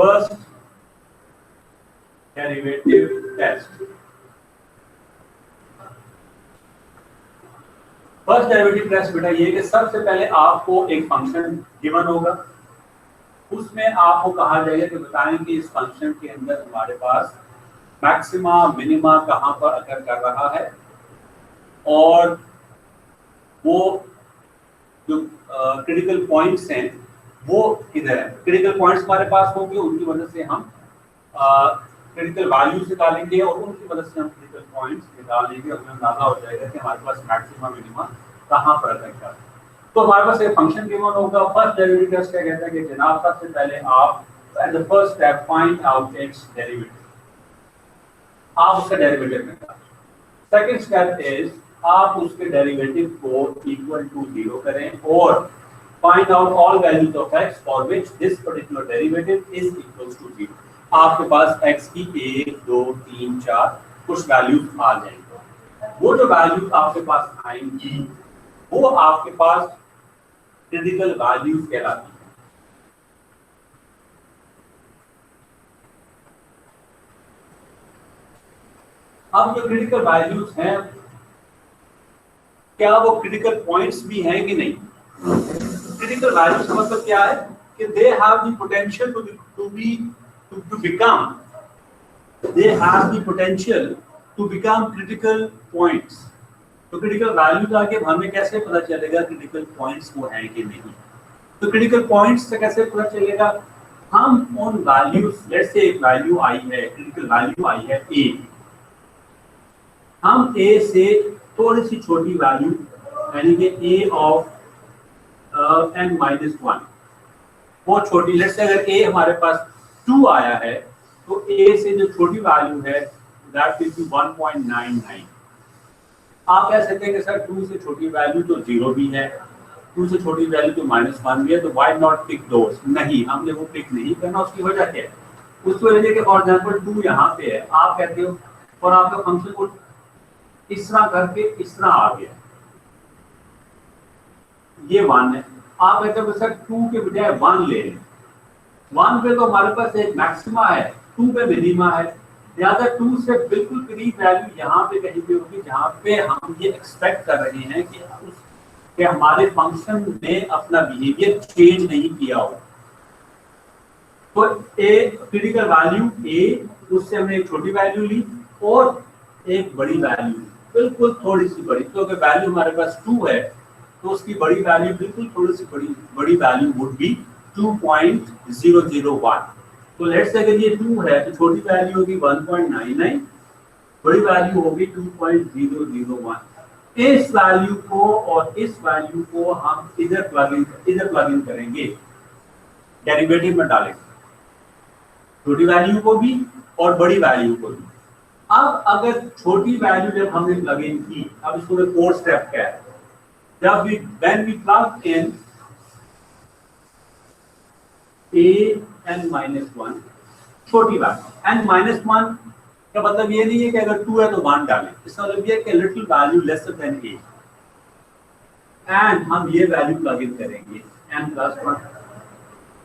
First derivative test. First derivative test बेटा ये कि सबसे पहले आपको एक फंक्शन गिवन होगा, उसमें आपको कहा जाएगा कि बताएं कि इस फंक्शन के अंदर हमारे पास मैक्सिमा मिनिमा कहाँ पर अकर कर रहा है, और वो जो क्रिटिकल पॉइंट्स हैं वो किधर है। क्रिटिकल पॉइंट्स हमारे पास होंगे, उनकी वजह से हम क्रिटिकल वैल्यूज निकालेंगे और उनकी वजह से हम क्रिटिकल पॉइंट्स निकालेंगे और हमें अंदाजा हो जाएगा कि हमारे पास मैक्सिमा मिनिमा कहाँ पर अकर कर रहा है। तो हमारे पास एक फंक्शन गिवन होगा। फर्स्ट डेरिवेटिव टेस्ट क्या कहता है कि जनाब सबसे पहले आप at the first step find out it's derivative, आप उसका डेरिवेटिव निकालें। सेकंड स्टेप इज आप उसके डेरिवेटिव को इक्वल टू 0 करें और find out all values of x for which this particular derivative is equal to 0। आपके पास x की 1 2 3 4 कुछ वैल्यूज आ जाएंगे। वो जो वैल्यूज आपके पास आएंगी वो आपके पास क्रिटिकल वैल्यूज कहलाती है। अब जो क्रिटिकल वैल्यूज हैं क्या वो क्रिटिकल पॉइंट्स भी हैं कि नहीं। क्रिटिकल वैल्यूज का मतलब क्या है कि they have the potential to become critical points. तो क्रिटिकल वैल्यूज आके हमें कैसे पता चलेगा क्रिटिकल पॉइंट्स वो हैं कि नहीं। तो क्रिटिकल पॉइंट्स से कैसे पता चलेगा, हम उन वैल्यूज, लेट्स से एक वैल्यू आई है, क्रिटिकल वैल्यू आई है a, हम a से थोड़ी सी छोटी वैल्यू यानी कि a ऑफ n-1 वो छोटी, लेट्स से अगर a हमारे पास 2 आया है तो a से जो छोटी वैल्यू है दैट विल बी 1.99। आप कह सकते हैं कि सर 2 से छोटी वैल्यू तो 0 भी है, 2 से छोटी वैल्यू तो -1 भी है, तो व्हाई नॉट पिक दोस। नहीं, हमने वो पिक नहीं करना। उसकी वजह क्या है? उसकी वजह कि फॉर एग्जांपल 2 यहाँ पे है, आप कहते हो और आपका फंक्शन को इस तरह करके इस तरह आ गया, ये 1 है, आप कहते हो सर 2 के बजाय 1 ले लें। 1 पे तो हमारे पास एक मैक्सिमा है, 2 पे मिनिमा है, लिहाजा 2 से बिल्कुल करीब वैल्यू यहाँ पे कहीं पे होगी जहाँ पे हम ये एक्सपेक्ट कर रहे हैं कि हमारे फंक्शन ने अपना बिहेवियर चेंज नहीं किया हो। तो ए क्रिटिकल वैल्यू ए, उससे हमने एक छोटी वैल्यू ली और एक बड़ी वैल्यू, बिल्कुल थोड़ी सी बड़ी। तो अगर वैल्यू हमारे पास 2 है तो उसकी बड़ी वैल्यू बिल्कुल थोड़ी सी बड़ी वैल्यू वुड बी 2.001। तो लेट्स से अगर ये 2 है तो छोटी वैल्यू होगी 1.99, बड़ी वैल्यू होगी 2.001। इस वैल्यू को और इस वैल्यू को हम इधर प्लग इन करेंगे, डेरिवेटिव में डालेंगे, छोटी वैल्यू को भी और बड़ी वैल्यू को भी। अब अगर छोटी वैल्यू जब हमने प्लग इन की, अब इसको फोर्थ स्टेप क्या है, जब when we plug in n-1 छोटी वैल्यू n-1 का मतलब ये नहीं है कि अगर 2 है तो 1 डालें, इसका मतलब ये है कि little value lesser than a, and हम ये वैल्यू प्लग इन करेंगे n+1।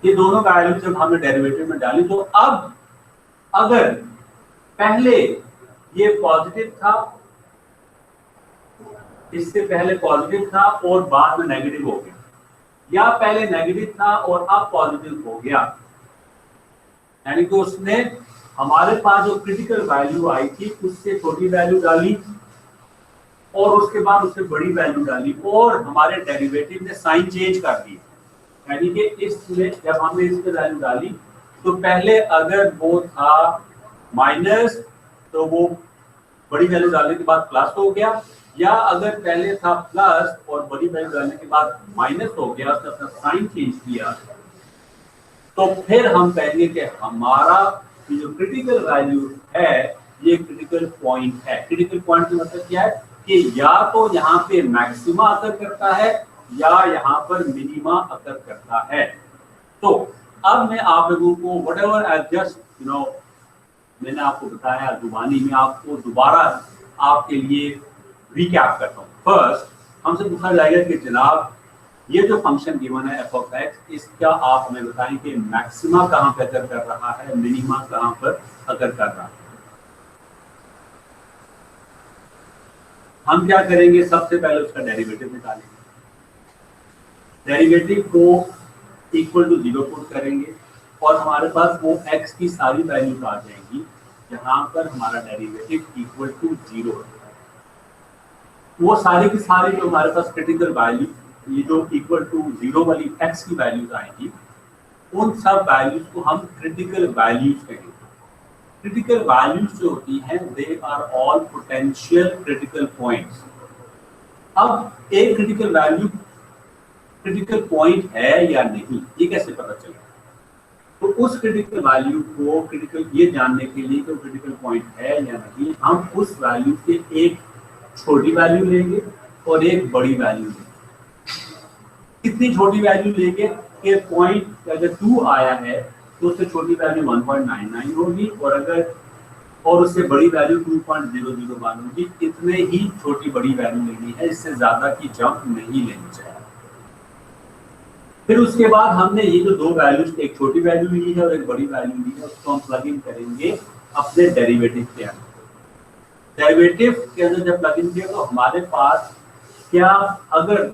ये दोनों वैल्यू जब हमने डेरिवेटिव में डाली तो अब अगर पहले ये पॉजिटिव था, इससे पहले पॉजिटिव था और बाद में नेगेटिव हो गया, या पहले नेगेटिव था और अब पॉजिटिव हो गया, यानी कि उसने हमारे पास जो क्रिटिकल वैल्यू आई थी उससे छोटी वैल्यू डाली और उसके बाद उससे बड़ी वैल्यू डाली और हमारे डेरिवेटिव ने साइन चेंज कर दी। यानी कि इसमें जब हमने इस पे वैल्यू डाली तो पहले अगर वो था माइनस तो वो बड़ी वैल्यू डालने के बाद प्लस हो गया, या अगर पहले था प्लस और बड़ी वैल्यू डालने के बाद माइनस हो गया, उसने अपना साइन चेंज किया, तो फिर हम कहेंगे कि हमारा जो क्रिटिकल वैल्यू है ये क्रिटिकल पॉइंट है। क्रिटिकल पॉइंट का मतलब क्या है कि या तो यहाँ पे मैक्सिमा अकर करता है या यहाँ पर मिनिमा अकर करता है। तो अब मैं आप लोगों को व्हाटएवर आई जस्ट मैंने आपको बताया जुबानी में, आपको दोबारा आपके लिए रिकैप करता हूँ। फर्स्ट हमसे पूछा जाएगा कि जनाब ये जो फंक्शन गिवन है एफ ऑफ एक्स, इसका आप हमें बताएं कि मैक्सिमा कहाँ पे अगर कर रहा है, मिनिमा कहाँ पर अगर कर रहा है। हम क्या करेंगे, सबसे पहले उसका डेरिवेटिव निकालेंगे, डेरिवेटिव को इक्वल टू 0 पुट करेंगे और हमारे पास वो x की सारी वैल्यूज आ जाएंगी जहां पर हमारा डेरिवेटिव इक्वल टू 0 है। वो सारी की सारी जो हमारे पास क्रिटिकल वैल्यू, ये जो इक्वल टू 0 वाली x की वैल्यूज आएंगी, उन सब वैल्यूज को हम क्रिटिकल वैल्यूज कहेंगे। क्रिटिकल वैल्यूज जो होती हैं, they are all potential critical points. अब एक क्रिटिकल वैल्यू क्रिटिकल पॉइंट है या नहीं, ये कैसे पता चलेगा? तो उस क्रिटिकल वैल्यू को क्रिटिकल ये जानने के लिए कि क्रिटिकल पॉइंट है या नहीं, हम उस वैल्यू से एक छोटी वैल्यू लेंगे और एक बड़ी वैल्यू लेंगे। कितनी छोटी वैल्यू लेंगे कि पॉइंट अगर 2 आया है तो उससे छोटी वैल्यू 1.99 होगी और उससे बड़ी वैल्यू 2.001 होगी। इतने ही छोटी बड़ी वैल्यू लेनी है, इससे ज्यादा की जंप नहीं लेनी चाहिए। फिर उसके बाद हमने ये जो दो वैल्यूज, एक छोटी वैल्यू ली है और एक बड़ी वैल्यू ली है, उसको हम प्लग इन करेंगे अपने डेरिवेटिव के अंदर। डेरिवेटिव के अंदर जब प्लग इन किया तो हमारे पास क्या, अगर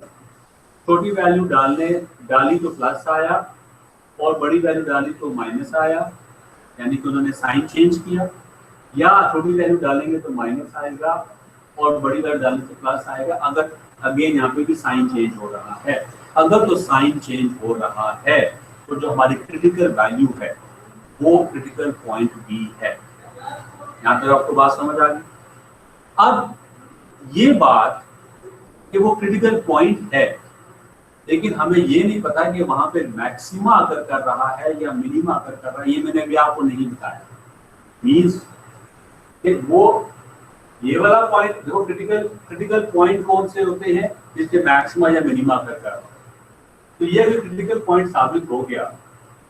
छोटी वैल्यू डाली तो प्लस आया और बड़ी वैल्यू डाली तो माइनस आया, यानी कि उन्होंने साइन चेंज किया, या छोटी वैल्यू डालेंगे तो माइनस आएगा और बड़ी वैल्यू डालेंगे तो प्लस आएगा। अगर अगेन यहाँ पे भी साइन चेंज हो रहा है, अगर तो साइन चेंज हो रहा है तो जो हमारी क्रिटिकल वैल्यू है वो क्रिटिकल पॉइंट भी है। यहाँ तक आपको बात समझ आ गई? अब ये बात कि वो क्रिटिकल पॉइंट है, लेकिन हमें ये नहीं पता कि वहां पे मैक्सिमा अगर कर रहा है या मिनिमा अगर कर रहा है, ये मैंने भी आपको नहीं बताया। मींस कि वो ये वाला पॉइंट देखो, क्रिटिकल पॉइंट कौन से होते हैं जिसके मैक्सिमा या मिनिमा अगर कर रहा है। तो ये भी क्रिटिकल पॉइंट साबित हो गया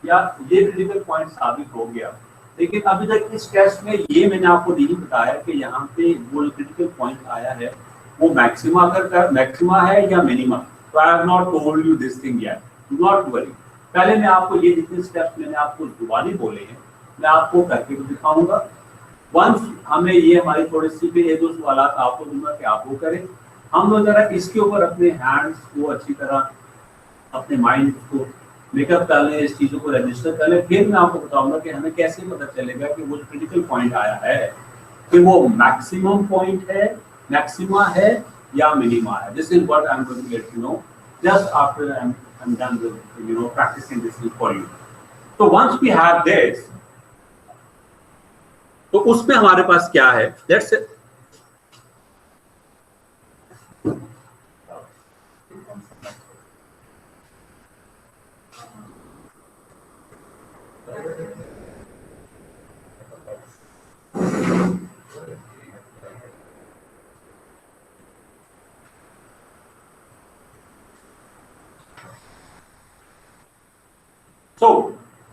या ये क्रिटिकल पॉइंट साबित हो गया, लेकिन अभी तक इस टेस्ट में ये मैंने आपको नहीं बताया कि यहाँ पे वो क्रिटिकल पॉइंट आया है वो मैक्सिमा अगर मैक्सिमा है या मिनिमा। तो I have not told you this thing yet, do not worry. पहले मैं आपको ये जितने स्टेप्स मैंने आपको जुबानी बोले हैं मैं आपको करके भी दिखाऊंगा। वंस हमें ये हमारी थोड़ी सी भी एक दो सवाल आपको दूंगा कि आप वो करें, हम लोग जरा इसके ऊपर अपने हैंड्स को अच्छी तरह, अपने माइंड को मेकअप कर लें, इस चीज़ों को रजिस्टर कर लें। फिर मैं आपको बताऊंगा कि हमें कैसे पता चलेगा कि वो क्रिटिकल पॉइंट आया है कि वो मैक्सिमम पॉइंट है, मैक्सिमा है या मिनिमा है। This is what I am going to let you know just after I am done with you know practising this for you. तो वंस वी हैव दिस, तो उसमें हमारे पास क्या है, लेट्स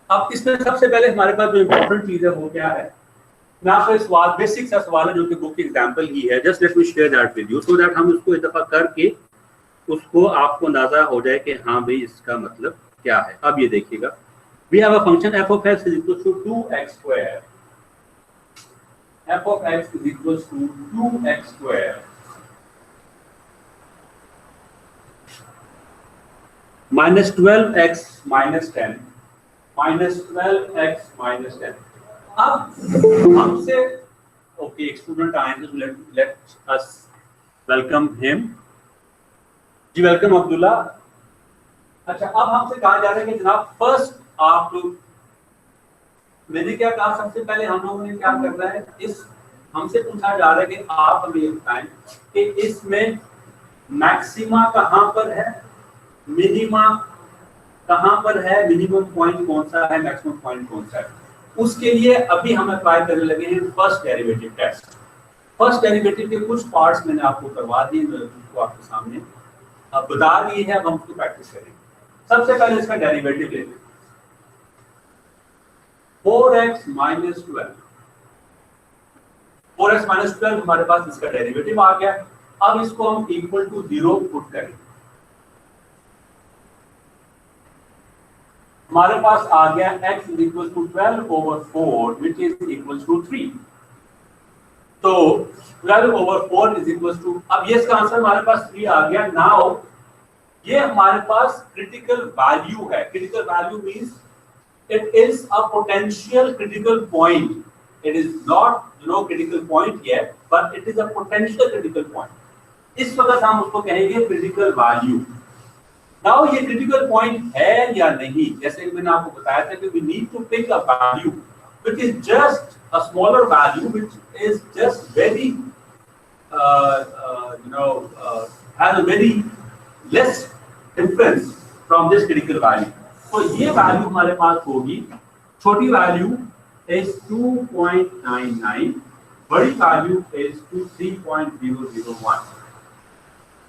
अब इसमें सबसे पहले हमारे पास जो इंपॉर्टेंट चीज है वो क्या है, मैं आपको सवाल बेसिक सा सवाल है जो कि बुक की एग्जांपल ही है, just let me share that with you so that हम उसको एक दफा करके उसको आपको अंदाजा हो जाए कि हाँ भाई इसका मतलब क्या है। अब ये देखिएगा, we have a function f of x is equal to 2x square, f of x is equal to 2x square minus 12x minus 10 minus 12x minus 10। अब हमसे ओके एक स्टूडेंट आए हैं, तो लेट अस वेलकम हिम। जी welcome Abdullah. अच्छा अब हमसे कहा जा रहा है कि जनाब फर्स्ट आप लोग, मैंने क्या कहा सबसे पहले हम लोगों ने क्या करना है, इस हमसे पूछा जा रहा है कि आप हमें ये बताएं कि इसमें मैक्सिमा कहां पर है, मिनिमा कहां पर है, मिनिमम पॉइंट कौन सा है, मैक्सिमम पॉइंट कौन सा है। उसके लिए अभी हम अप्लाई करने लगे हैं first derivative test. First derivative के कुछ पार्ट्स मैंने आपको करवा दिए, उसको आपके सामने अब बता दिए हैं, अब हम उसको प्रैक्टिस करेंगे। सबसे पहले इसका डेरिवेटिव लेते हैं, 4x minus 12, 4x minus 12 हमारे पास इसका डेरिवेटिव आ गया। अब इसको हम इक्वल टू 0 पुट करेंगे। हमारे पास आ गया x is equal to 12/4 which is equal to 3। तो 12/4 इज इक्वल टू, अब ये इसका आंसर हमारे पास 3 आ गया। नाउ ये हमारे पास क्रिटिकल वैल्यू है। Critical value means it is a potential critical point. It is not critical point yet, but it is a potential critical point. इस वक्त हम उसको कहेंगे क्रिटिकल वैल्यू। नाउ ये क्रिटिकल पॉइंट है या नहीं, जैसे कि मैंने आपको बताया था कि we need to pick a value which is just a smaller value which is just very has a very less difference from this critical value. तो ये वैल्यू हमारे पास होगी, छोटी वैल्यू इज 2.99, बड़ी वैल्यू इज 3.001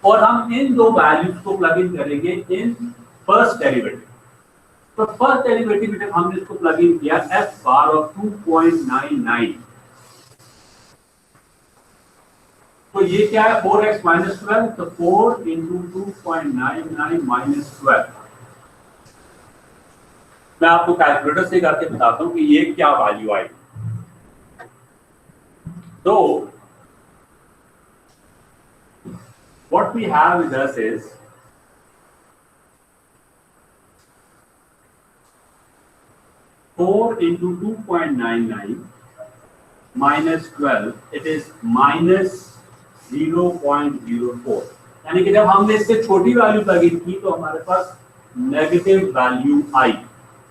और हम इन दो वैल्यूज को प्लग इन करेंगे इन फर्स्ट डेरिवेटिव। तो फर्स्ट डेरिवेटिव जब हमने इसको प्लग इन किया f बार ऑफ 2.99, तो ये क्या है 4x माइनस 12, तो 4 इंटू 2.99 माइनस 12। मैं आपको कैलकुलेटर से करके बताता हूं कि ये क्या वैल्यू आई। तो what we have with us is 4 into 2.99 minus 12, it is minus 0.04। यानी कि जब हमने इससे छोटी वैल्यू लगी थी तो हमारे पास नेगेटिव वैल्यू आई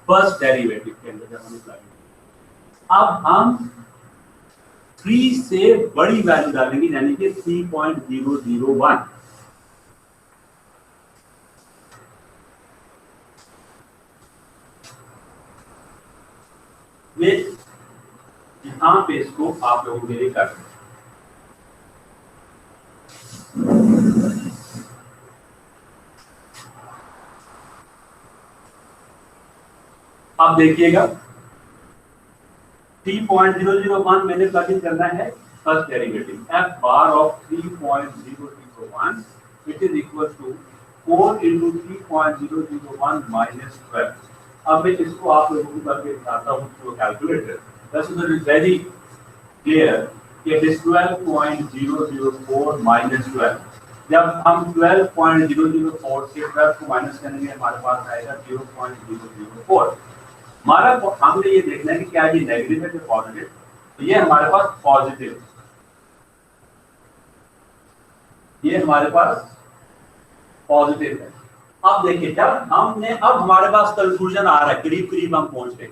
फर्स्ट डेरिवेटिव के अंदर जब हमने लगी। अब हम 3 से बड़ी वैल्यू डालेंगे यानी कि 3.001। मैं यहां पे इसको आप लोगों के लिए कर रहे हैं। अब देखिएगा 3.001 मैंने प्लग इन करना है first derivative f bar of 3.001 which is equal to 4 into 3.001 minus 12। अब मैं इसको आप लोगों को करके दिखाता हूँ through calculator. Thus it is very clear कि it is 12.004 minus 12। जब हम 12.004 से 12 को माइनस करेंगे हमारे पास आएगा 0.004। हमारा हमने ये देखना है कि क्या ये नेगेटिव है या पॉजिटिव। तो ये हमारे पास पॉजिटिव, ये हमारे पास पॉजिटिव है। अब देखिए जब हमने, अब हमारे पास कंक्लूजन आ रहा है, करीब करीब हम पहुंच गए।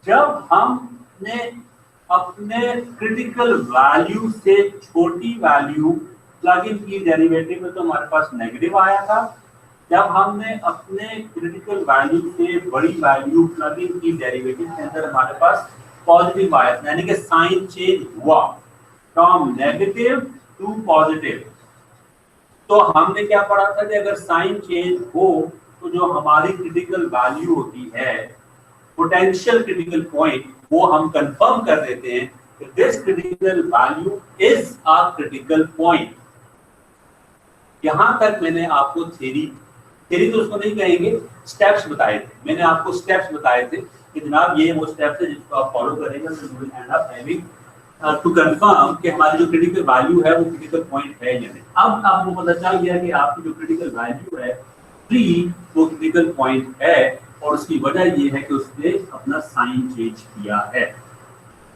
जब हमने अपने क्रिटिकल वैल्यू से छोटी वैल्यू प्लग इन की डेरिवेटिव में तो हमारे पास नेगेटिव आया था। जब हमने अपने क्रिटिकल वैल्यू से बड़ी वैल्यू प्लग इन की डेरिवेटिव के अंदर हमारे पास पॉजिटिव आया, यानी कि साइन चेंज हुआ फ्रॉम नेगेटिव टू पॉजिटिव। तो हमने क्या पढ़ा था कि अगर साइन चेंज हो तो जो हमारी क्रिटिकल वैल्यू होती है, पोटेंशियल क्रिटिकल पॉइंट, वो हम कंफर्म कर देते हैं कि this critical value is a critical point. यहां तक मैंने आपको थ्योरी तो उसको नहीं कहेंगे, स्टेप्स बताए थे। मैंने आपको स्टेप्स बताए थे कि जनाब ये वो स्टेप्स है जिसको आप फॉलो करेंगे तो you will end up having to confirm कि हमारी जो क्रिटिकल वैल्यू है वो क्रिटिकल पॉइंट है या नहीं। अब आपको पता चल गया कि आपकी जो क्रिटिकल वैल्यू है 3 वो क्रिटिकल पॉइंट है और उसकी वजह ये है कि उसने अपना साइन चेंज किया है।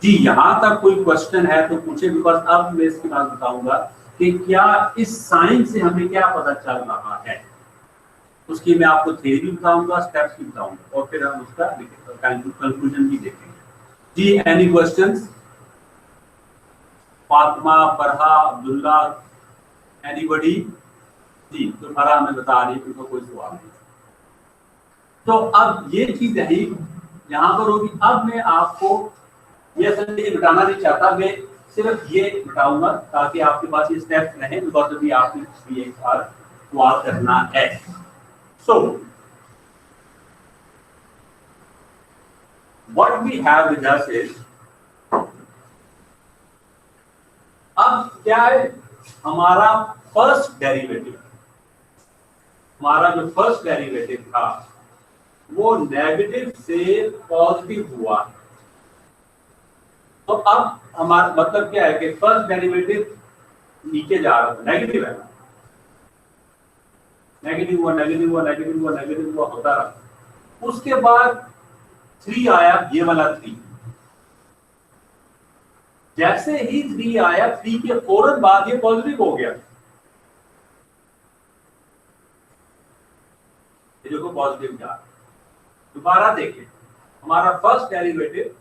जी यहाँ तक कोई क्वेश्चन है तो पूछे, बिकॉज अब मैं इसके बाद बताऊंगा कि क्या इस साइन से हमें क्या पता चल रहा है। उसकी मैं आपको थ्योरी बताऊंगा, स्टेप्स भी बताऊंगा और फिर हम उसका कंक्लूजन भी देखेंगे। जी any questions? Fatima, Farha, Abdullah, anybody? जी तो फरहा हमें बता रही है उनको कोई सवाल नहीं। तो अब ये चीज है यहाँ पर होगी। अब मैं आपको ये असल में बताना नहीं चाहता, मैं सिर्फ ये बताऊंगा ताकि आपके पास ये स्टेप्स रहें, बिकॉज अभी आपने एक बार सवाल करना है। So, what we have with us is, अब क्या है हमारा फर्स्ट डेरिवेटिव, हमारा जो फर्स्ट डेरिवेटिव था वो नेगेटिव से पॉजिटिव हुआ। तो अब हमारा मतलब क्या है कि फर्स्ट डेरिवेटिव नीचे जा रहा था, नेगेटिव है, नेगेटिव हुआ, नेगेटिव हुआ, नेगेटिव हुआ, नेगेटिव हुआ, होता रहा। उसके बाद 3 आया, ये वाला 3। जैसे ही 3 आया, 3 के फौरन बाद ये पॉजिटिव हो गया। ये देखो पॉजिटिव जा रहा। दोबारा देखें, हमारा फर्स्ट डेरिवेटिव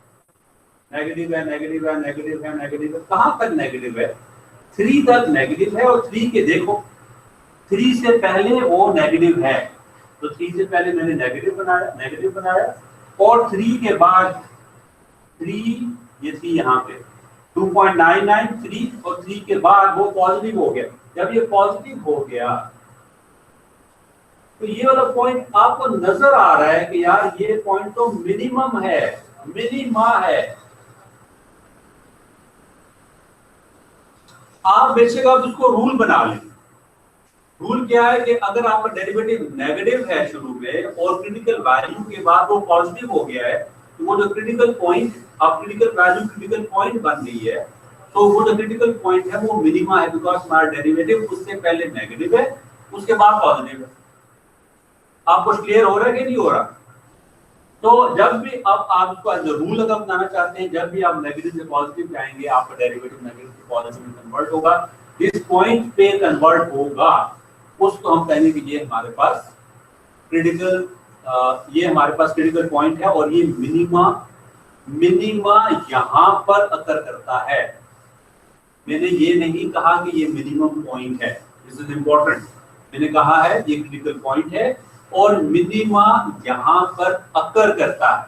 नेगेटिव है, नेगेटिव है, नेगेटिव है, नेगेटिव है, कहां तक नेगेटिव है? 3 तक नेगेटिव है। और 3 के देखो, 3 से पहले वो नेगेटिव है, तो 3 से पहले मैंने नेगेटिव बनाया, और 3 के बाद 3, ये थी यहाँ पे 2.993, और 3 के बाद वो पॉजिटिव हो गया। जब ये पॉजिटिव हो गया तो ये वाला पॉइंट आपको नजर आ रहा है कि यार ये पॉइंट तो मिनिमम है, मिनिमा है। आप बेशक आप उसको रूल बना लें। रूल क्या है कि अगर आपका डेरिवेटिव नेगेटिव है शुरू में और क्रिटिकल वैल्यू के बाद वो पॉजिटिव हो गया है, तो वो जो क्रिटिकल पॉइंट, अब क्रिटिकल वैल्यू क्रिटिकल पॉइंट बन गई है, तो वो जो क्रिटिकल पॉइंट है वो मिनिमा है, बिकॉज हमारा डेरिवेटिव उससे पहले नेगेटिव है, उसके बाद पॉजिटिव है। आपको क्लियर हो रहा है कि नहीं हो रहा? तो जब भी अब आप इसको एज रूल अगर अपनाना चाहते हैं, जब भी आप नेगेटिव से पॉजिटिव जाएंगे, आपका डेरिवेटिव नेगेटिव से पॉजिटिव में कन्वर्ट होगा। जिस पॉइंट पे कन्वर्ट होगा उसको हम कहेंगे कि ये हमारे पास क्रिटिकल, ये हमारे पास क्रिटिकल पॉइंट है, और ये मिनिमा यहां पर अकर करता है। मैंने ये नहीं कहा कि ये मिनिमम पॉइंट है, दिस इज इंपॉर्टेंट। मैंने कहा है ये क्रिटिकल पॉइंट है और मिनिमा यहां पर अकर करता है।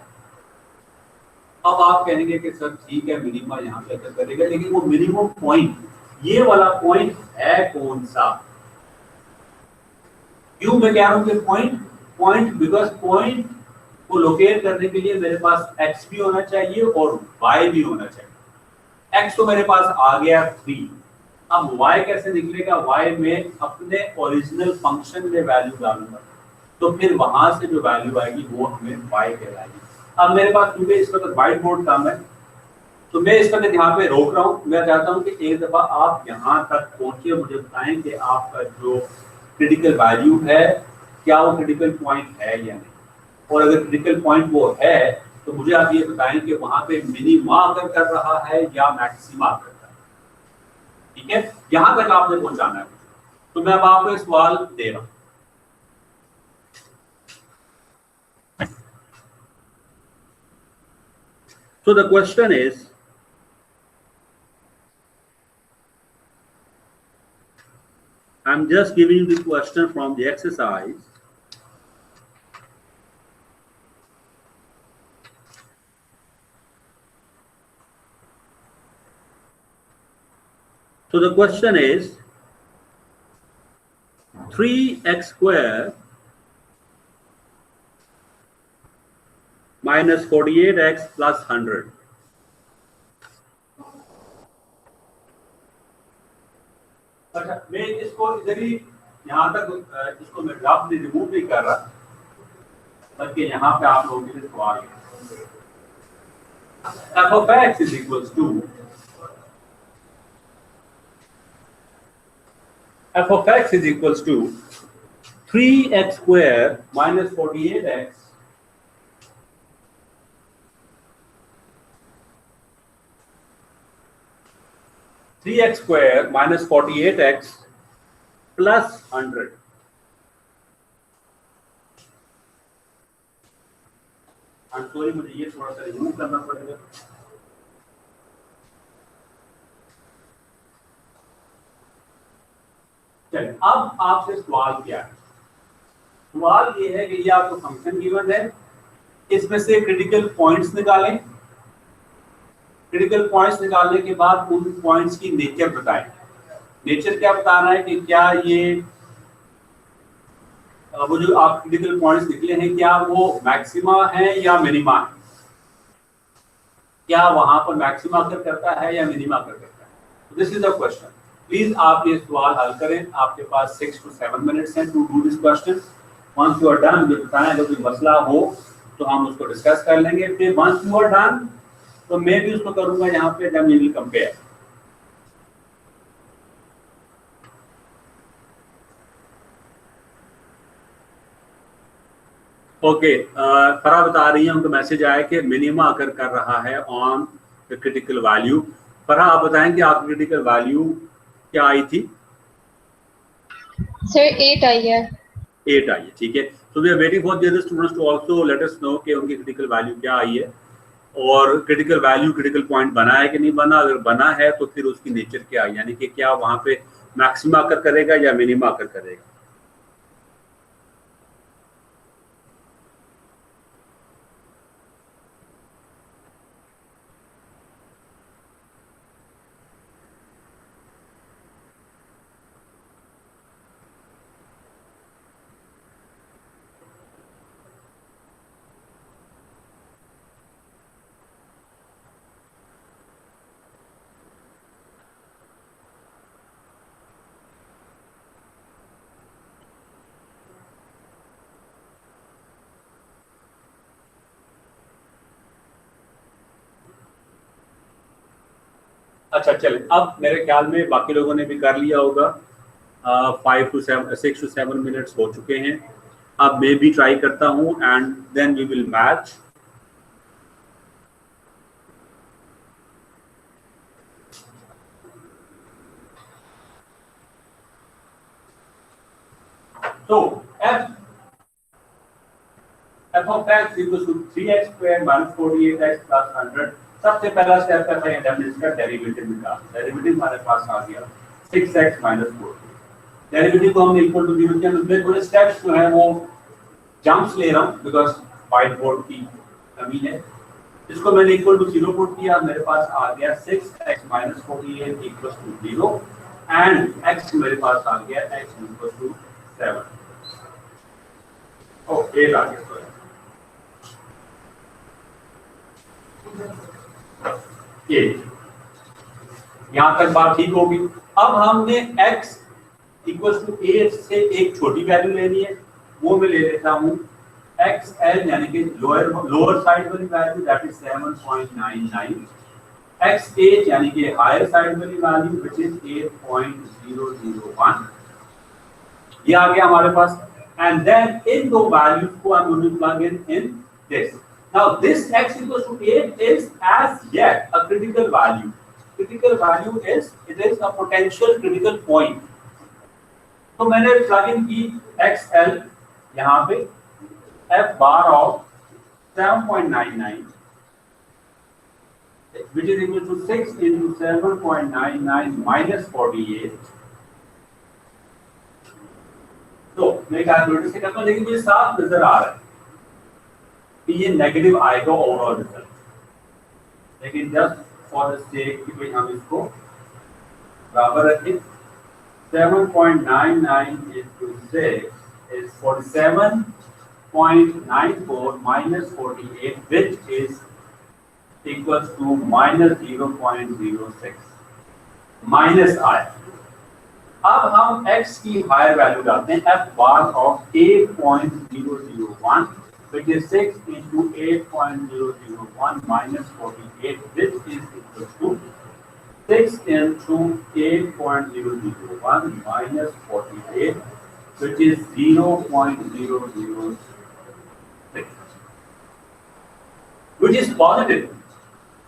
अब आप कहेंगे कि सर ठीक है, मिनिमा यहां पे अकर करेगा, लेकिन वो मिनिमम पॉइंट, ये वाला पॉइंट है कौन सा? क्यों मैं कह रहा हूं कि पॉइंट बिकॉज पॉइंट को लोकेट करने के लिए मेरे पास x भी होना चाहिए और y भी होना चाहिए। x तो मेरे पास आ गया 3, अब y कैसे निकलेगा? y में अपने ओरिजिनल फंक्शन में वैल्यू डालूंगा, तो फिर वहां से जो वैल्यू आएगी वो हमें y कहलाएगी। अब मेरे पास क्योंकि इस वक्त व्हाइट बोर्ड काम है, तो मैं इस वक्त यहाँ पे रोक रहा हूँ। मैं चाहता हूँ कि एक दफा आप यहाँ तक पहुंचे, मुझे बताएं कि आपका जो क्रिटिकल वैल्यू है क्या वो क्रिटिकल पॉइंट है या नहीं, और अगर क्रिटिकल पॉइंट वो है तो मुझे आप ये बताएं कि वहां पे मिनिमा अगर कर रहा है या मैक्सिमा कर रहा है। ठीक है, यहां तक आपने पहुंचाना है। तो मैं अब आपको एक सवाल दे रहा हूं। So the question is, I'm just giving you the question from the exercise. So the question is 3x square minus 48x plus 100. अच्छा, मैं इसको इधर ही यहाँ तक इसको मैं ड्राफ्ट रिमूव नहीं कर रहा, बल्कि यहाँ पे आप लोगों के लिए सवाल है। f of x is equals to f of x is equals to 3x square minus 48x square minus 48x plus 100. I'm sorry, मुझे ये थोड़ा सा रिमूव करना पड़ेगा। चलिए, अब आपसे सवाल क्या है? सवाल ये है कि ये आपको फंक्शन गिवन है, इसमें से क्रिटिकल पॉइंट्स निकालें। क्रिटिकल पॉइंट्स निकालने के बाद उन पॉइंट्स की नेचर बताएं। नेचर क्या बताना है कि क्या ये वो जो आप क्रिटिकल पॉइंट्स निकले हैं क्या वो मैक्सिमा है या मिनिमा है? क्या वहां पर मैक्सिमा अकर करता है या मिनिमा अकर करता है? This is the question. Please आप ये सवाल हल करें। आपके पास 6 to 7 मिनट्स हैं to do this question. Once you are done मुझे बताएं, अगर कोई मसला हो तो हम उसको डिस्कस कर लेंगे। फिर वंस यू आर डन तो मैं भी उसको करूंगा यहाँ पे, then we will compare. Okay, Farah बता रही है उनको मैसेज आया कि मिनिमा अगर कर रहा है ऑन द क्रिटिकल वैल्यू। फरा आप बताएं कि आपकी क्रिटिकल वैल्यू क्या आई थी? सर 8 आई है। 8 आई है, ठीक है। So we are waiting for the other students to also let us know कि उनकी क्रिटिकल वैल्यू क्या आई है, और क्रिटिकल वैल्यू क्रिटिकल पॉइंट बना है कि नहीं बना। अगर बना है तो फिर उसकी नेचर क्या है, यानी कि क्या वहां पे मैक्सिमा आकर करेगा या मिनिमा आकर करेगा। अच्छा चले, अब मेरे ख्याल में बाकी लोगों ने भी कर लिया होगा। 5 to 7 6 to 7 मिनट्स हो चुके हैं। अब मैं भी ट्राई करता हूँ and then we will match. तो f of x equals to 3x square minus 48x plus 100। सबसे पहला स्टेप करते हैं हम इसका डेरिवेटिव निकाल। डेरिवेटिव हमारे पास आ गया 6x minus 40। डेरिवेटिव को हमने इक्वल टू 0 किया। मैं थोड़े स्टेप्स जो है वो जंप्स ले रहा हूँ बिकॉज व्हाइट बोर्ड की कमी है। इसको मैंने इक्वल टू 0 पुट किया, मेरे पास आ गया 6x minus 48 equals to 0 and x मेरे पास आ गया x equals to 7। ओ 8 आ गया, सॉरी ये यहां तक बात ठीक होगी। अब हमने x इक्वल टू 8 से एक छोटी वैल्यू लेनी है, वो मैं ले लेता हूं xl यानी कि लोअर साइड वाली वैल्यू दैट इज 7.99, x8 यानी कि हायर साइड वाली वैल्यू व्हिच इज 8.001। ये आ गया हमारे पास एंड देन इन दो वैल्यूज को I am going to plug in this. Now this x equals to 8 is as yet a critical value. Critical value is it is a potential critical point. तो मैंने plug in की xl यहाँ पे f bar of 7.99 which is equal to 6 into 7.99 minus 48। तो मैं calculator से करता हूँ, लेकिन मुझे साफ नजर आ रहा है कि ये नेगेटिव आएगा ओवरऑल रिजल्ट, लेकिन जस्ट फॉर द सेक कि भाई हम इसको बराबर रखें 7.99 into 6 is 47.94 minus 48 which is equals to minus 0.06 minus आया। अब हम x की हायर वैल्यू डालते हैं f bar of 8.001 which is 6 into 8.001 minus 48 which is equal to 6 into 8.001 minus 48 which is 0.006 which is positive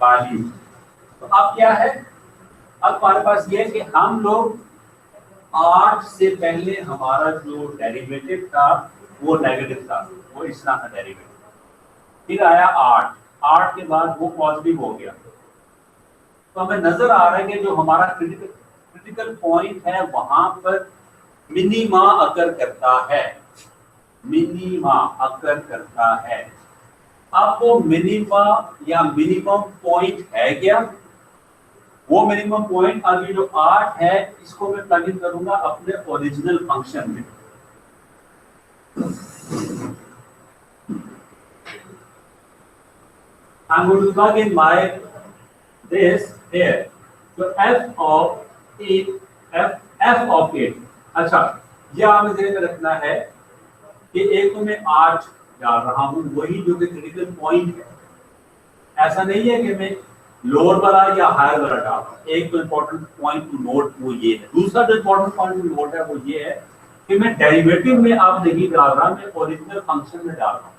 value। तो अब क्या है, अब हमारे पास ये है कि हम लोग 8 से पहले हमारा जो डेरिवेटिव था वो नेगेटिव था, वो इस तरह का डेरिवेटिव, फिर आया 8 के बाद वो पॉजिटिव हो गया। तो हमें नजर आ रहा है कि जो हमारा क्रिटिकल पॉइंट है वहां पर मिनिमा अकर करता है, मिनिमा अकर करता है। अब वो मिनिमा या मिनिमम पॉइंट है क्या? वो मिनिमम पॉइंट अभी जो 8 है इसको मैं प्लग इन करूंगा अपने ओरिजिनल फंक्शन में। I'm going to plug in my this here. So f of 8, f of 8। अच्छा, ये हमें ध्यान में रखना है कि एक तो मैं आज डाल रहा हूँ वही जो कि क्रिटिकल पॉइंट है। ऐसा नहीं है कि मैं लोअर वाला या हायर वाला डाल रहा हूँ। एक तो इम्पोर्टेंट पॉइंट टू नोट वो ये है। दूसरा जो इम्पोर्टेंट पॉइंट टू नोट है वो ये है कि मैं डेरिवेटिव में अब नहीं डाल रहा, मैं ओरिजिनल फंक्शन में डाल रहा हूँ।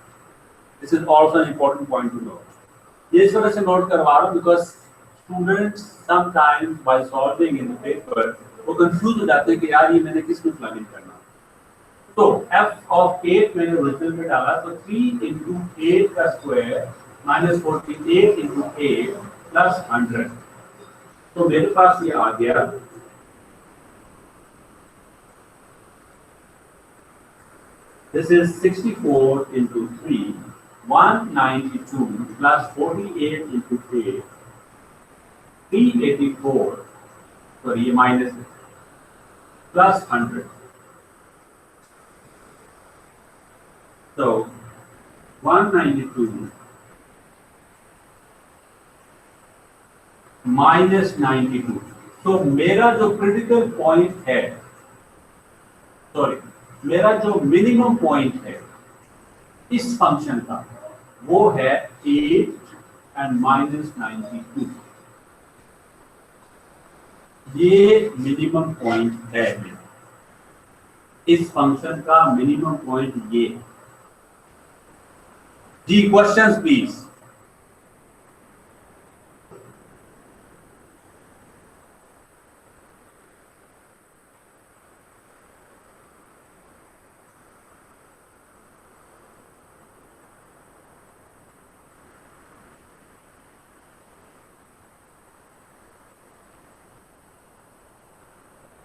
This is also an important point two note. ये इस वजह से नोट करवा रहा हूँ because students sometimes by solving in the paper वो कंफ्यूज हो जाते हैं कि यार ये मैंने किस में प्लग इन करना। तो f of 8 मैंने ओरिजिनल में डाला, तो 3 into 8 का स्क्वायर माइनस 48 into 8 प्लस 100। तो मेरे पास ये आ गया this is 64 into 3 192 plus 48 into 8 384, sorry ये माइनस प्लस 100। So 192 minus 92, तो मेरा जो क्रिटिकल पॉइंट है, सॉरी मेरा जो मिनिमम पॉइंट है इस फंक्शन का वो है 8 and minus 92। ये मिनिमम पॉइंट है मेरा, इस फंक्शन का मिनिमम पॉइंट ये है। जी क्वेश्चंस प्लीज।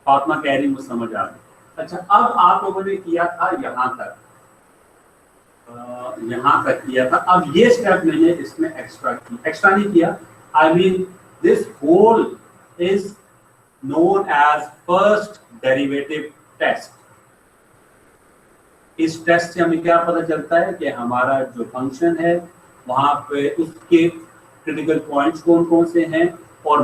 फातिमा कह रही मुझे समझ आ गई। अच्छा, अब आप लोगों ने किया था यहां तक, किया था। अब ये स्टेप मैंने इसमें एक्स्ट्रा नहीं किया। I mean this whole is known as first derivative test. इस टेस्ट से हमें क्या पता चलता है कि हमारा जो फंक्शन है वहां पे उसके क्रिटिकल पॉइंट्स कौन कौन से हैं और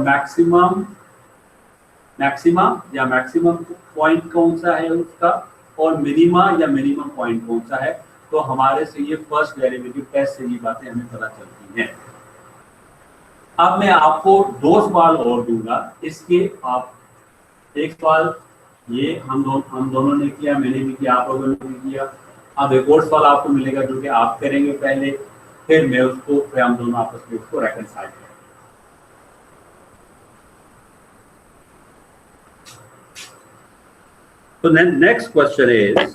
मैक्सिमम पॉइंट कौन सा है उसका, और मिनिमा या मिनिमम पॉइंट कौन सा है। तो हमारे से ये फर्स्ट डेरिवेटिव टेस्ट से ये बातें हमें पता चलती हैं। अब मैं आपको 2 सवाल और दूंगा इसके। आप एक सवाल ये हम दोनों ने किया, मैंने भी किया, आप लोगों ने भी किया। अब एक और सवाल आपको मिलेगा जो कि आप करेंगे पहले, फिर मैं उसको, फिर हम दोनों आपस में उसको रेकनसाइल करेंगे। तो next question is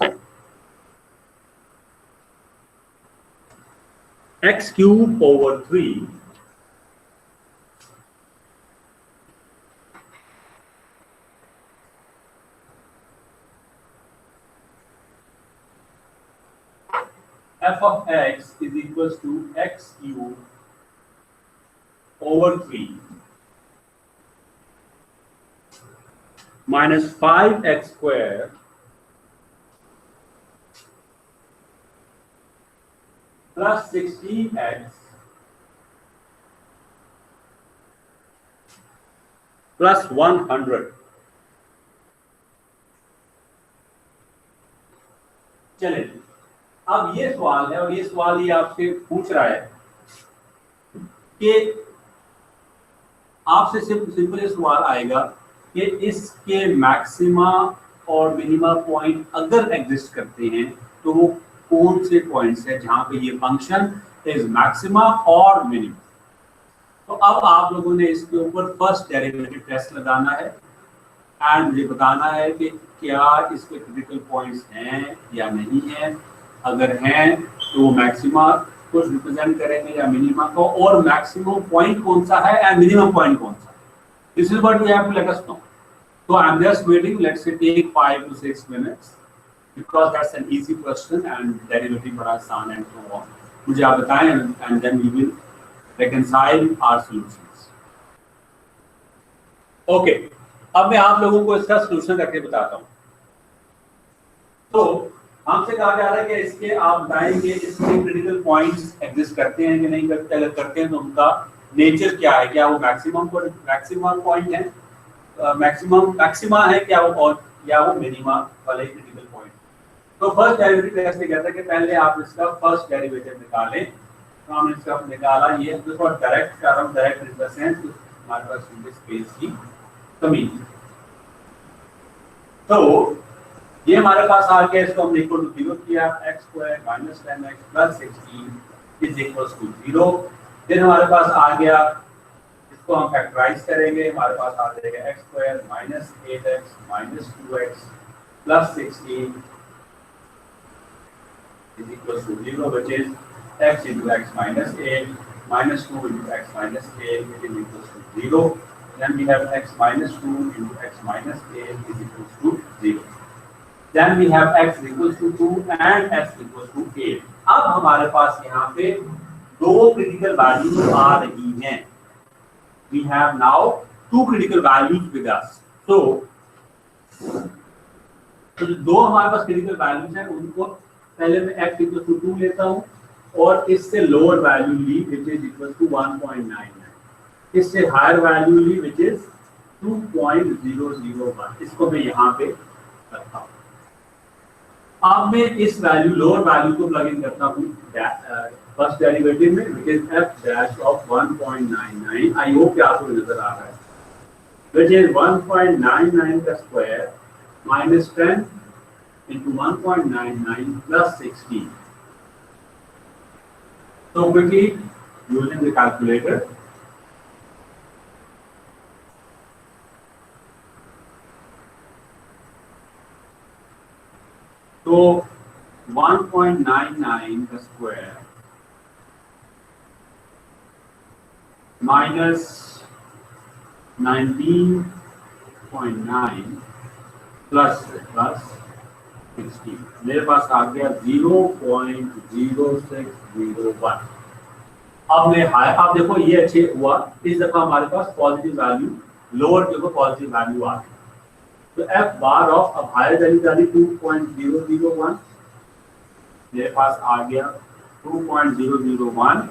x cube over 3 f of x is equals to x cube over 3 minus 5x square plus 16x plus 100। चलिए, अब ये सवाल है और ये सवाल ये आपसे पूछ रहा है कि आपसे सिंपल ये सवाल आएगा कि इसके मैक्सिमा और मिनिमा पॉइंट अगर एग्जिस्ट करते हैं तो वो कौन से पॉइंट्स है जहां पे ये फंक्शन इज मैक्सिमा और मिनिमम। तो अब आप लोगों ने इसके ऊपर फर्स्ट डेरिवेटिव टेस्ट लगाना है एंड मुझे बताना है कि क्या इसके क्रिटिकल पॉइंट्स हैं या नहीं हैं। अगर हैं तो मैक्सिमा को रिप्रेजेंट करेंगे या मिनिमा को, और मैक्सिमम पॉइंट कौन सा है एंड मिनिमम पॉइंट कौन सा है। This is what we have to let us know. So I'm just waiting. Let's say take 5 to 6 minutes because that's an easy question and derivative बड़ा आसान and so on. मुझे आप बताएं and then we will reconcile our solutions. Okay. अब मैं आप लोगों को इसका solution करके बताता हूँ। तो हमसे कहा जा रहा है कि इसके आप बताएंगे इसके critical points exist करते हैं कि नहीं करते। अगर करते हैं तो उनका nature क्या है? क्या वो maximum point है? मैक्सिमा है क्या वो, और या वो मिनिमा वाले क्रिटिकल पॉइंट। तो फर्स्ट डेरिवेटिव ऐसे कहता है कि पहले आप इसका फर्स्ट डेरिवेटिव निकालें। तो हमने इसका निकाला, ये तो डायरेक्ट कर रहा हूँ, डायरेक्ट इन द सेंस हमारे पास स्पेस की कमी। तो ये हमारे पास आ गया, इसको हमने इक्वल टू 0 किया, x square minus 10x plus 16 is equal to 0। फिर हमारे पास आ गया, इसको हम फैक्टराइज करेंगे, हमारे पास आ जाएगा x square minus 8x minus 2x plus 16 is equal to 0, which is x into x minus 8 minus 2 into x minus 8 is equal to 0. Then we have x minus 2 into x minus 8 is equal to 0. Then we have x equals to 2 and x equals to 8. अब हमारे पास यहाँ पे दो critical values आ रही हैं। We have now two critical values with us. So जो दो हमारे पास क्रिटिकल वैल्यूज हैं उनको पहले मैं x इक्वल टू 2 लेता हूँ और इससे लोअर वैल्यू ली विच इज इक्वल टू 1.99, इससे हायर वैल्यू ली विच इज 2.001, इसको मैं यहाँ पे रखता हूँ। अब मैं इस वैल्यू लोअर वैल्यू को प्लग इन करता हूँ फर्स्ट डेरिवेटिव में which is f dash of 1.99। I hope कि आपको नजर आ रहा है, विच इज 1.99 का square minus 10 into 1.99 plus 16. So quickly using the calculator, so 1.99 the square minus 19.9 plus 60, मेरे पास आ गया 0.0601। अब मैं हाई, अब देखो ये अच्छे हुआ, इस दफा हमारे पास पॉजिटिव वैल्यू, लोअर जो पॉजिटिव वैल्यू आ गई। तो f बार ऑफ, अब हायर वैल्यू डाली 2.001, मेरे पास आ गया 2.001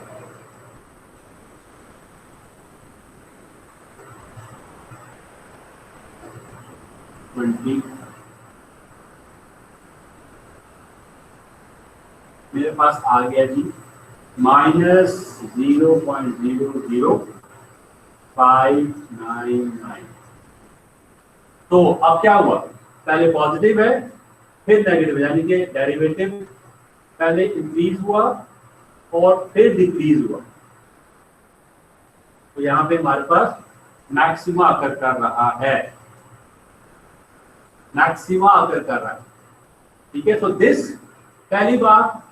20, मेरे पास आ गया जी माइनस 0.00599। तो अब क्या हुआ, पहले पॉजिटिव है फिर नेगेटिव, यानी कि डेरिवेटिव पहले इंक्रीज हुआ और फिर डिक्रीज हुआ। तो यहाँ पे हमारे पास मैक्सिमा अकर कर रहा है, मैक्सिमा अकर कर रहा है, ठीक है। तो दिस पहली बात,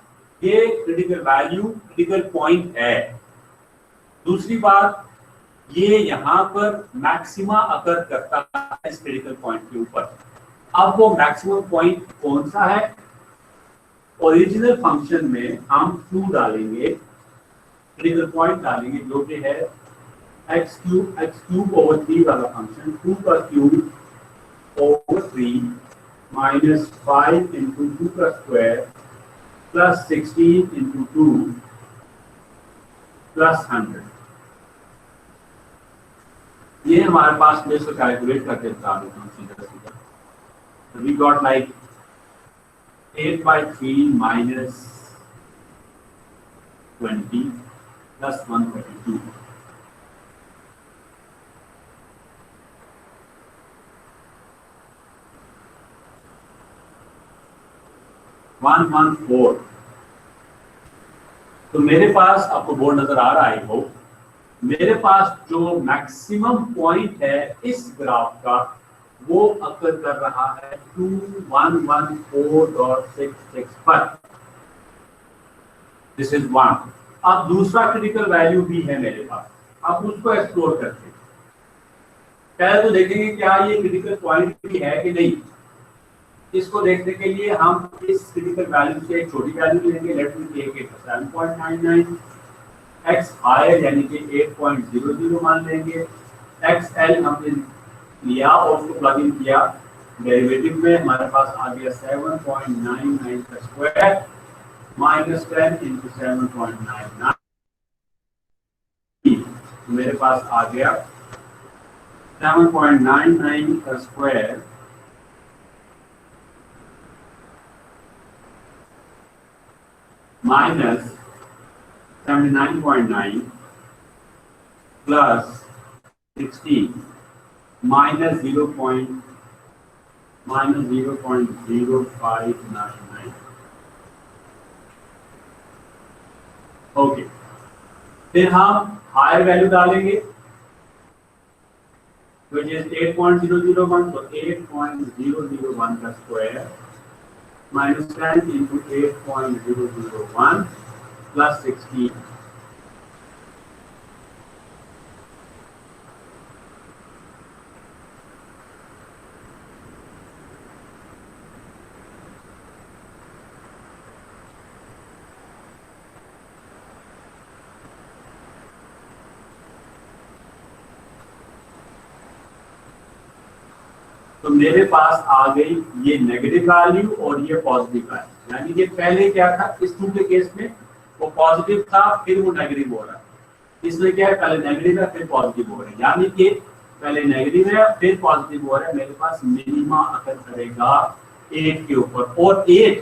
ये क्रिटिकल वैल्यू क्रिटिकल पॉइंट है। दूसरी बात, ये यहाँ पर मैक्सिमा अकर करता है इस क्रिटिकल पॉइंट के ऊपर। अब वो मैक्सिमम पॉइंट कौन सा है, ओरिजिनल फंक्शन में हम 2 डालेंगे, क्रिटिकल पॉइंट डालेंगे जो कि है x क्यूब ओवर 3 वाला फंक्शन, 2 का क्यूब ओवर 3 माइनस 5 इंटू 2 का स्क्वायर प्लस 16 इंटू 2 प्लस 100। ये हमारे पास, मैं इसको कैलकुलेट करके बता देता हूँ सीधा सीधा। We got like 8/3 minus 20 plus 132। तो मेरे पास, आपको बोर्ड नजर आ रहा है, हो मेरे पास जो मैक्सिमम पॉइंट है इस ग्राफ का वो अकर कर रहा है 2114.66 पर। This is 1। अब दूसरा क्रिटिकल वैल्यू भी है मेरे पास, अब उसको एक्सप्लोर करते हैं। पहले तो देखेंगे क्या ये क्रिटिकल पॉइंट भी है कि नहीं। इसको देखने के लिए हम इस क्रिटिकल वैल्यू से एक छोटी वैल्यू लेंगे, let me take it 7.99, x higher यानी कि 8.00 मान लेंगे, xl हमने लिया और उसको प्लग इन किया डेरिवेटिव में, हमारे पास आ गया 7.99 का स्क्वायर माइनस 10 इंटू 7.99, मेरे पास आ गया 7.99 का square minus 79.9 plus 16 minus 0.0599. Okay, फिर हम हायर वैल्यू डालेंगे which is 8.001, so 8.001 का स्क्वायर minus 10 into 8.001 plus 16. तो मेरे पास आ गई ये नेगेटिव वैल्यू और ये पॉजिटिव वैल्यू, यानी कि पहले क्या था इस टू के केस में वो पॉजिटिव था फिर वो नेगेटिव हो रहा है, इसमें क्या है पहले नेगेटिव है फिर पॉजिटिव हो रहा है, यानी कि पहले नेगेटिव है फिर पॉजिटिव हो रहा है। मेरे पास मिनिमा अकर करेगा 8 के ऊपर, और 8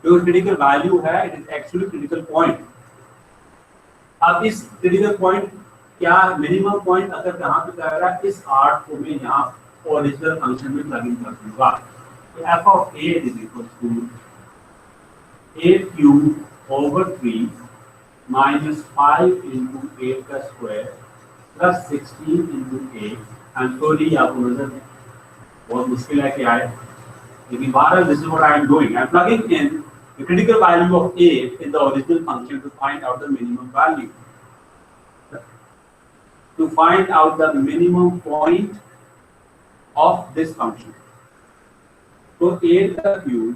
जो क्रिटिकल वैल्यू है it is actually critical point. अब इस क्रिटिकल पॉइंट क्या मिनिमम पॉइंट अगर कहाँ पे कर रहा है, इस 8 को मैं यहाँ ओरिजिनल फंक्शन में प्लग इन कर दूंगा। तो f of 8 is equal to 8 cube over 3 minus 5 into 8 का square plus 16 into 8। And sorry आपको नजर बहुत मुश्किल है कि आए, लेकिन बहरहाल this is what I am doing, I am plugging in the critical value of 8 in the original function to find out the minimum value, to find out the minimum point of this function. तो 8 का cube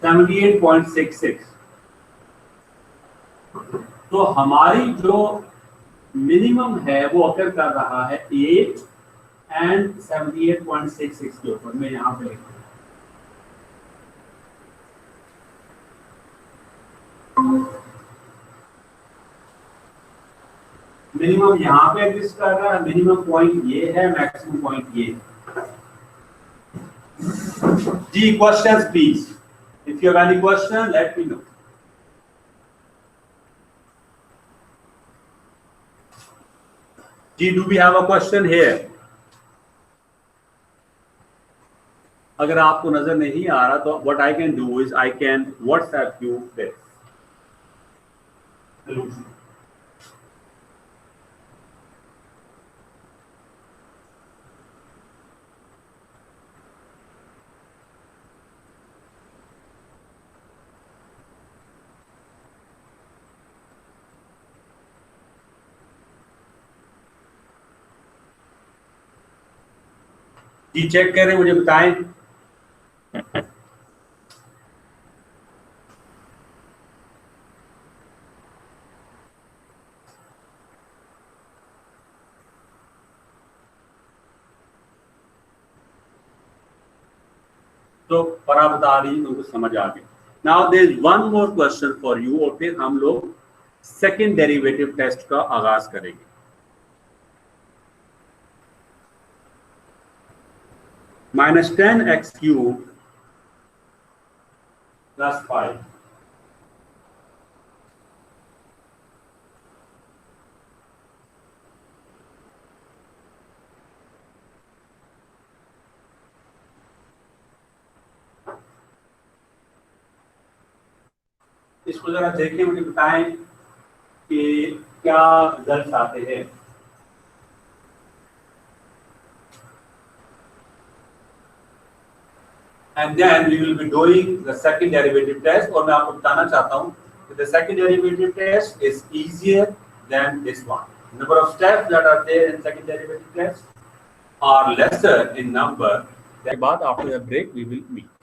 $78.66। तो हमारी जो minimum है वो अकर कर रहा है 8 एंड 78.66 के ऊपर। मैं यहाँ पे लिखूँ मिनिमम यहाँ पे एग्जिस्ट कर रहा है, मिनिमम पॉइंट ये है, मैक्सिमम पॉइंट ये है। जी questions please, if you have any question let me know. जी, do we have a question here? अगर आपको नजर नहीं आ रहा तो what I can do is I can WhatsApp you this solution. जी चेक करें, मुझे बताएं। तो परा बता रही तो कुछ समझ आ गई। Now there is one more question for you, और फिर हम लोग सेकेंड डेरिवेटिव टेस्ट का आगाज करेंगे। -10x³ + 5 + इसको जरा देखें, मुझे बताएं कि क्या रिजल्ट आते हैं। And then we will be doing the second derivative test, और मैं आपको बताना चाहता हूँ कि the second derivative test is easier than this one. Number of steps that are there in second derivative test are lesser in number. After the break we will meet.